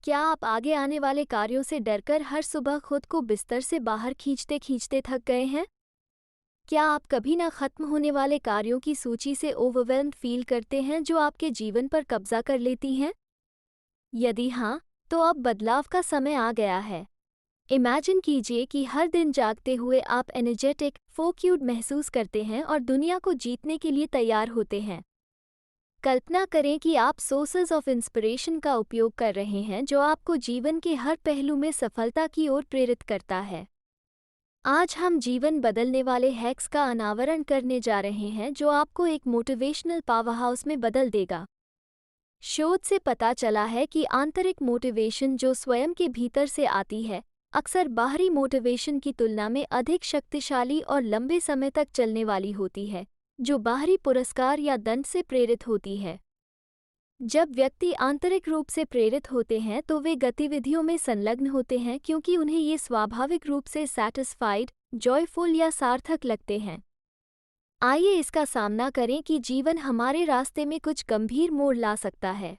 क्या आप आगे आने वाले कार्यों से डरकर हर सुबह खुद को बिस्तर से बाहर खींचते खींचते थक गए हैं? क्या आप कभी ना खत्म होने वाले कार्यों की सूची से ओवरवेल्म्ड फील करते हैं जो आपके जीवन पर कब्जा कर लेती हैं? यदि हाँ, तो अब बदलाव का समय आ गया है। इमेजिन कीजिए कि हर दिन जागते हुए आप एनर्जेटिक, फोक्यूड महसूस करते हैं और दुनिया को जीतने के लिए तैयार होते हैं। कल्पना करें कि आप सोर्सेज ऑफ इंस्पिरेशन का उपयोग कर रहे हैं जो आपको जीवन के हर पहलू में सफलता की ओर प्रेरित करता है। आज हम जीवन बदलने वाले हैक्स का अनावरण करने जा रहे हैं जो आपको एक मोटिवेशनल पावरहाउस में बदल देगा। शोध से पता चला है कि आंतरिक मोटिवेशन जो स्वयं के भीतर से आती है, अक्सर बाहरी मोटिवेशन की तुलना में अधिक शक्तिशाली और लंबे समय तक चलने वाली होती है, जो बाहरी पुरस्कार या दंड से प्रेरित होती है। जब व्यक्ति आंतरिक रूप से प्रेरित होते हैं तो वे गतिविधियों में संलग्न होते हैं क्योंकि उन्हें ये स्वाभाविक रूप से सैटिस्फाइड, जॉयफुल या सार्थक लगते हैं। आइए इसका सामना करें कि जीवन हमारे रास्ते में कुछ गंभीर मोड़ ला सकता है।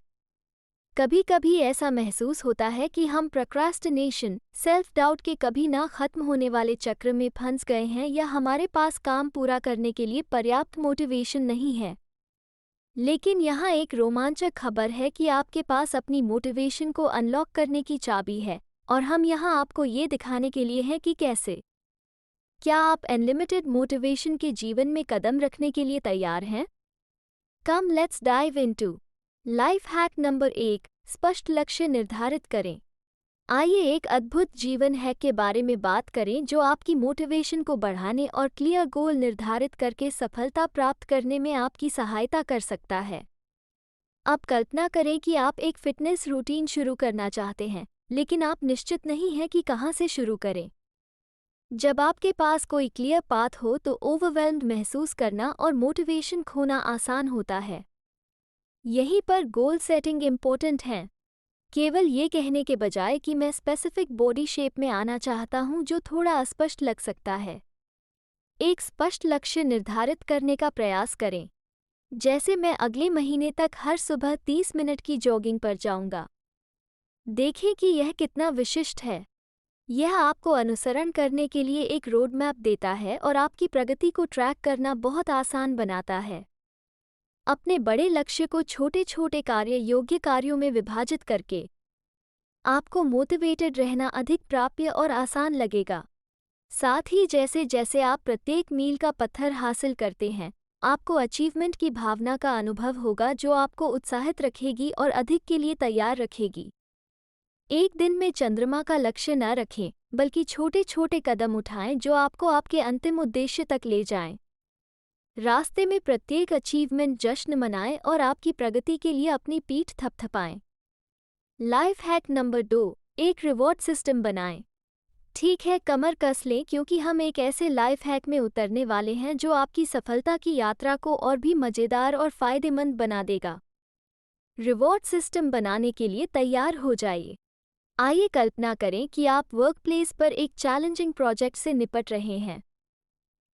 कभी कभी ऐसा महसूस होता है कि हम प्रोक्रास्टिनेशन, सेल्फ डाउट के कभी ना खत्म होने वाले चक्र में फंस गए हैं या हमारे पास काम पूरा करने के लिए पर्याप्त मोटिवेशन नहीं है। लेकिन यहाँ एक रोमांचक खबर है कि आपके पास अपनी मोटिवेशन को अनलॉक करने की चाबी है, और हम यहाँ आपको ये दिखाने के लिए हैं कि कैसे। क्या आप अनलिमिटेड मोटिवेशन के जीवन में कदम रखने के लिए तैयार हैं? Come let's dive into life hack number 1, स्पष्ट लक्ष्य निर्धारित करें। आइए एक अद्भुत जीवन हैक के बारे में बात करें जो आपकी मोटिवेशन को बढ़ाने और क्लियर गोल निर्धारित करके सफलता प्राप्त करने में आपकी सहायता कर सकता है। अब कल्पना करें कि आप एक फिटनेस रूटीन शुरू करना चाहते हैं, लेकिन आप निश्चित नहीं हैं कि कहाँ से शुरू करें। जब आपके पास कोई क्लियर पाथ हो तो ओवरवेल्म्ड महसूस करना और मोटिवेशन खोना आसान होता है। यहीं पर गोल सेटिंग इम्पोर्टेंट है। केवल ये कहने के बजाय कि मैं स्पेसिफिक बॉडी शेप में आना चाहता हूँ जो थोड़ा अस्पष्ट लग सकता है। एक स्पष्ट लक्ष्य निर्धारित करने का प्रयास करें, जैसे मैं अगले महीने तक हर सुबह 30 मिनट की जॉगिंग पर जाऊंगा। देखें कि यह कितना विशिष्ट है। यह आपको अनुसरण करने के लिए एक रोड मैप देता है और आपकी प्रगति को ट्रैक करना बहुत आसान बनाता है। अपने बड़े लक्ष्य को छोटे छोटे कार्य योग्य कार्यों में विभाजित करके आपको मोटिवेटेड रहना अधिक प्राप्य और आसान लगेगा। साथ ही जैसे जैसे आप प्रत्येक मील का पत्थर हासिल करते हैं, आपको अचीवमेंट की भावना का अनुभव होगा जो आपको उत्साहित रखेगी और अधिक के लिए तैयार रखेगी। एक दिन में चंद्रमा का लक्ष्य न रखें, बल्कि छोटे छोटे कदम उठाएं जो आपको आपके अंतिम उद्देश्य तक ले जाएं। रास्ते में प्रत्येक अचीवमेंट जश्न मनाएं और आपकी प्रगति के लिए अपनी पीठ थपथपाएं। लाइफ हैक नंबर 2, एक रिवॉर्ड सिस्टम बनाएं। ठीक है, कमर कस लें क्योंकि हम एक ऐसे लाइफ हैक में उतरने वाले हैं जो आपकी सफलता की यात्रा को और भी मज़ेदार और फ़ायदेमंद बना देगा। रिवॉर्ड सिस्टम बनाने के लिए तैयार हो जाइए। आइए कल्पना करें कि आप वर्कप्लेस पर एक चैलेंजिंग प्रोजेक्ट से निपट रहे हैं।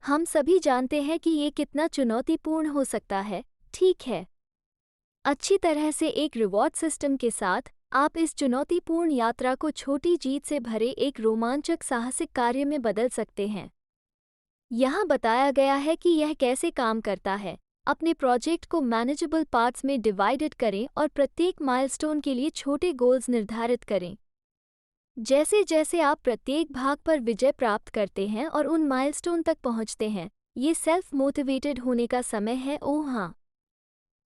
हम सभी जानते हैं कि ये कितना चुनौतीपूर्ण हो सकता है, ठीक है? अच्छी तरह से एक रिवॉर्ड सिस्टम के साथ आप इस चुनौतीपूर्ण यात्रा को छोटी जीत से भरे एक रोमांचक साहसिक कार्य में बदल सकते हैं। यहाँ बताया गया है कि यह कैसे काम करता है। अपने प्रोजेक्ट को मैनेजेबल पार्ट्स में डिवाइडेड करें और प्रत्येक माइलस्टोन के लिए छोटे गोल्स निर्धारित करें। जैसे जैसे आप प्रत्येक भाग पर विजय प्राप्त करते हैं और उन माइलस्टोन तक पहुंचते हैं, ये सेल्फ मोटिवेटेड होने का समय है। ओह हाँ,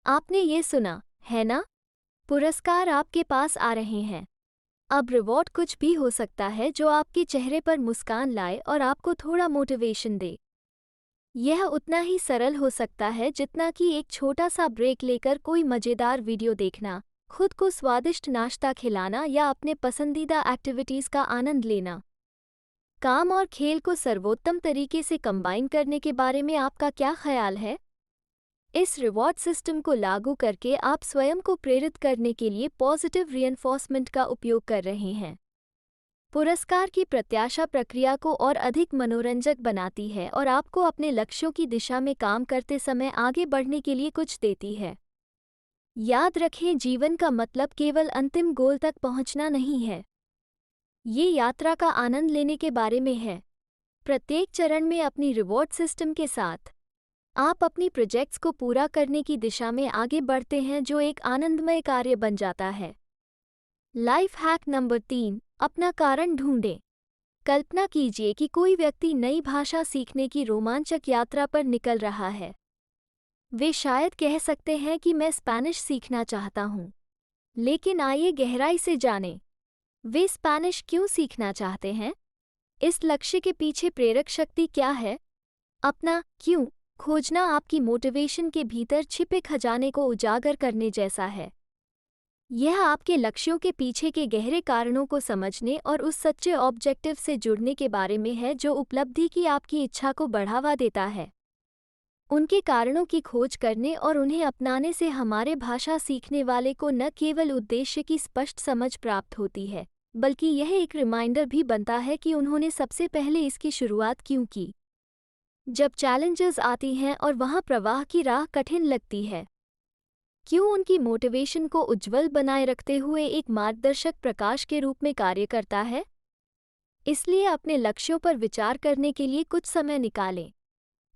आपने ये सुना है ना? पुरस्कार आपके पास आ रहे हैं। अब रिवॉर्ड कुछ भी हो सकता है जो आपके चेहरे पर मुस्कान लाए और आपको थोड़ा मोटिवेशन दे। यह उतना ही सरल हो सकता है जितना कि एक छोटा सा ब्रेक लेकर कोई मज़ेदार वीडियो देखना, खुद को स्वादिष्ट नाश्ता खिलाना या अपने पसंदीदा एक्टिविटीज़ का आनंद लेना। काम और खेल को सर्वोत्तम तरीके से कंबाइन करने के बारे में आपका क्या ख्याल है? इस रिवॉर्ड सिस्टम को लागू करके आप स्वयं को प्रेरित करने के लिए पॉजिटिव रिइंफोर्समेंट का उपयोग कर रहे हैं। पुरस्कार की प्रत्याशा प्रक्रिया को और अधिक मनोरंजक बनाती है और आपको अपने लक्ष्यों की दिशा में काम करते समय आगे बढ़ने के लिए कुछ देती है। याद रखें, जीवन का मतलब केवल अंतिम गोल तक पहुंचना नहीं है। ये यात्रा का आनंद लेने के बारे में है। प्रत्येक चरण में अपनी रिवॉर्ड सिस्टम के साथ आप अपनी प्रोजेक्ट्स को पूरा करने की दिशा में आगे बढ़ते हैं, जो एक आनंदमय कार्य बन जाता है। लाइफ हैक नंबर 3, अपना कारण ढूंढें। कल्पना कीजिए कि कोई व्यक्ति नई भाषा सीखने की रोमांचक यात्रा पर निकल रहा है। वे शायद कह सकते हैं कि मैं स्पेनिश सीखना चाहता हूँ। लेकिन आइए गहराई से जानें, वे स्पेनिश क्यों सीखना चाहते हैं? इस लक्ष्य के पीछे प्रेरक शक्ति क्या है? अपना क्यों खोजना आपकी मोटिवेशन के भीतर छिपे खजाने को उजागर करने जैसा है। यह आपके लक्ष्यों के पीछे के गहरे कारणों को समझने और उस सच्चे ऑब्जेक्टिव से जुड़ने के बारे में है जो उपलब्धि की आपकी इच्छा को बढ़ावा देता है। उनके कारणों की खोज करने और उन्हें अपनाने से हमारे भाषा सीखने वाले को न केवल उद्देश्य की स्पष्ट समझ प्राप्त होती है, बल्कि यह एक रिमाइंडर भी बनता है कि उन्होंने सबसे पहले इसकी शुरुआत क्यों की। जब चैलेंजेस आती हैं और वहाँ प्रवाह की राह कठिन लगती है, क्यों उनकी मोटिवेशन को उज्ज्वल बनाए रखते हुए एक मार्गदर्शक प्रकाश के रूप में कार्य करता है? इसलिए अपने लक्ष्यों पर विचार करने के लिए कुछ समय निकालें।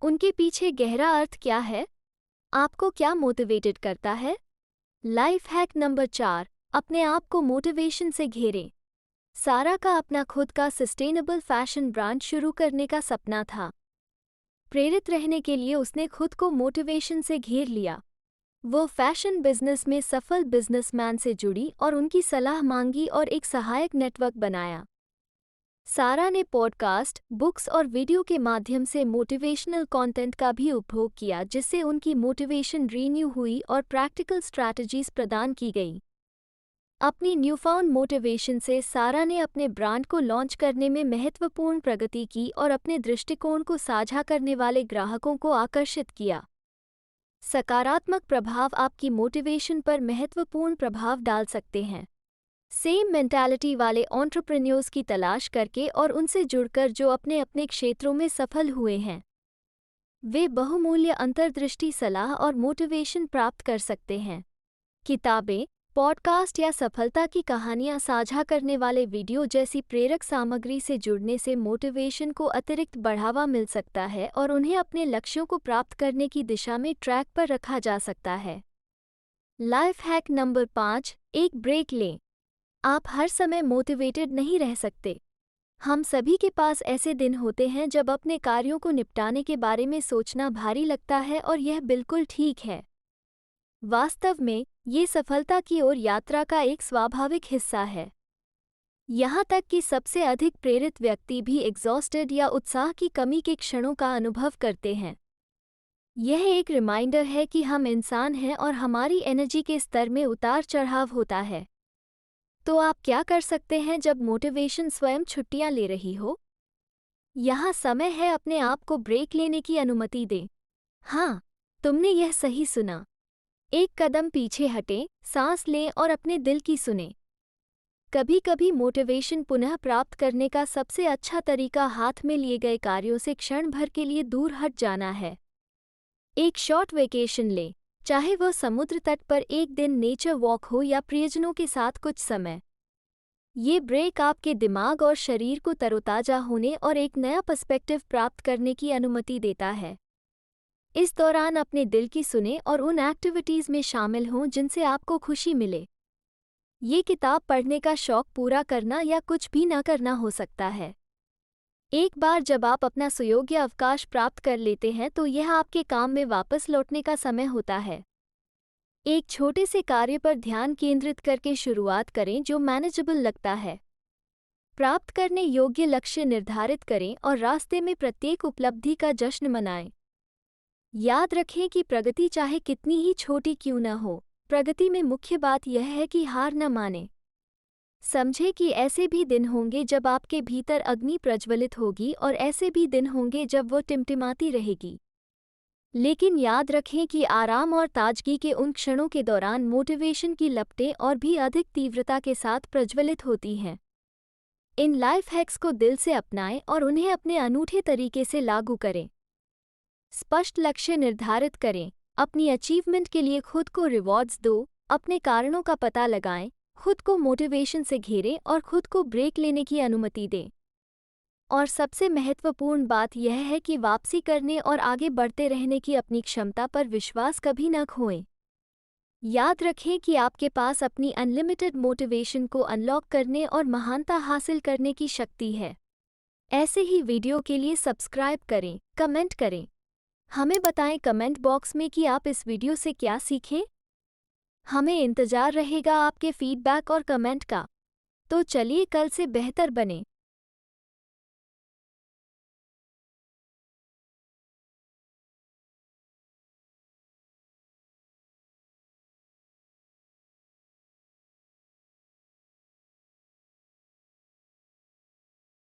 उनके पीछे गहरा अर्थ क्या है? आपको क्या मोटिवेटेड करता है? लाइफ हैक नंबर 4, अपने आप को मोटिवेशन से घेरें। सारा का अपना खुद का सस्टेनेबल फैशन ब्रांड शुरू करने का सपना था। प्रेरित रहने के लिए उसने खुद को मोटिवेशन से घेर लिया। वो फैशन बिजनेस में सफल बिजनेसमैन से जुड़ी और उनकी सलाह मांगी और एक सहायक नेटवर्क बनाया। सारा ने पॉडकास्ट, बुक्स और वीडियो के माध्यम से मोटिवेशनल कंटेंट का भी उपभोग किया, जिससे उनकी मोटिवेशन रीन्यू हुई और प्रैक्टिकल स्ट्रैटेजीज प्रदान की गई। अपनी न्यूफाउंड मोटिवेशन से सारा ने अपने ब्रांड को लॉन्च करने में महत्वपूर्ण प्रगति की और अपने दृष्टिकोण को साझा करने वाले ग्राहकों को आकर्षित किया। सकारात्मक प्रभाव आपकी मोटिवेशन पर महत्वपूर्ण प्रभाव डाल सकते हैं। सेम मेंटालिटी वाले एंटरप्रेन्योर्स की तलाश करके और उनसे जुड़कर जो अपने अपने क्षेत्रों में सफल हुए हैं। वे बहुमूल्य अंतर्दृष्टि, सलाह और मोटिवेशन प्राप्त कर सकते हैं। किताबें, पॉडकास्ट या सफलता की कहानियां साझा करने वाले वीडियो जैसी प्रेरक सामग्री से जुड़ने से मोटिवेशन को अतिरिक्त बढ़ावा मिल सकता है और उन्हें अपने लक्ष्यों को प्राप्त करने की दिशा में ट्रैक पर रखा जा सकता है। लाइफ हैक नंबर 5, एक ब्रेक लें। आप हर समय मोटिवेटेड नहीं रह सकते। हम सभी के पास ऐसे दिन होते हैं जब अपने कार्यों को निपटाने के बारे में सोचना भारी लगता है और यह बिल्कुल ठीक है। वास्तव में, ये सफलता की ओर यात्रा का एक स्वाभाविक हिस्सा है। यहाँ तक कि सबसे अधिक प्रेरित व्यक्ति भी एग्जॉस्टेड या उत्साह की कमी के क्षणों का अनुभव करते हैं। यह एक रिमाइंडर है कि हम इंसान हैं और हमारी एनर्जी के स्तर में उतार चढ़ाव होता है। तो आप क्या कर सकते हैं जब मोटिवेशन स्वयं छुट्टियां ले रही हो? यहाँ समय है अपने आप को ब्रेक लेने की अनुमति दें। हाँ, तुमने यह सही सुना। एक कदम पीछे हटें, सांस लें और अपने दिल की सुनें। कभी कभी मोटिवेशन पुनः प्राप्त करने का सबसे अच्छा तरीका हाथ में लिए गए कार्यों से क्षण भर के लिए दूर हट जाना है। एक शॉर्ट वेकेशन लें, चाहे वह समुद्र तट पर एक दिन नेचर वॉक हो या प्रियजनों के साथ कुछ समय। ये ब्रेक आपके दिमाग और शरीर को तरोताजा होने और एक नया पर्सपेक्टिव प्राप्त करने की अनुमति देता है। इस दौरान अपने दिल की सुने और उन एक्टिविटीज़ में शामिल हों जिनसे आपको खुशी मिले। ये किताब पढ़ने का शौक पूरा करना या कुछ भी न करना हो सकता है। एक बार जब आप अपना सुयोग्य अवकाश प्राप्त कर लेते हैं तो यह आपके काम में वापस लौटने का समय होता है। एक छोटे से कार्य पर ध्यान केंद्रित करके शुरुआत करें जो मैनेजेबल लगता है। प्राप्त करने योग्य लक्ष्य निर्धारित करें और रास्ते में प्रत्येक उपलब्धि का जश्न मनाएं। याद रखें कि प्रगति चाहे कितनी ही छोटी क्यों न हो, प्रगति में मुख्य बात यह है कि हार न मानें। समझे कि ऐसे भी दिन होंगे जब आपके भीतर अग्नि प्रज्वलित होगी और ऐसे भी दिन होंगे जब वो टिमटिमाती रहेगी। लेकिन याद रखें कि आराम और ताजगी के उन क्षणों के दौरान मोटिवेशन की लपटें और भी अधिक तीव्रता के साथ प्रज्वलित होती हैं। इन लाइफ हैक्स को दिल से अपनाएं और उन्हें अपने अनूठे तरीके से लागू करें। स्पष्ट लक्ष्य निर्धारित करें, अपनी अचीवमेंट के लिए खुद को रिवॉर्ड्स दो अपने कारणों का पता लगाएं, खुद को मोटिवेशन से घेरें और खुद को ब्रेक लेने की अनुमति दें। और सबसे महत्वपूर्ण बात यह है कि वापसी करने और आगे बढ़ते रहने की अपनी क्षमता पर विश्वास कभी न खोएं। याद रखें कि आपके पास अपनी अनलिमिटेड मोटिवेशन को अनलॉक करने और महानता हासिल करने की शक्ति है। ऐसे ही वीडियो के लिए सब्सक्राइब करें, कमेंट करें। हमें बताएं कमेंट बॉक्स में कि आप इस वीडियो से क्या सीखें। हमें इंतज़ार रहेगा आपके फीडबैक और कमेंट का। तो चलिए कल से बेहतर बने।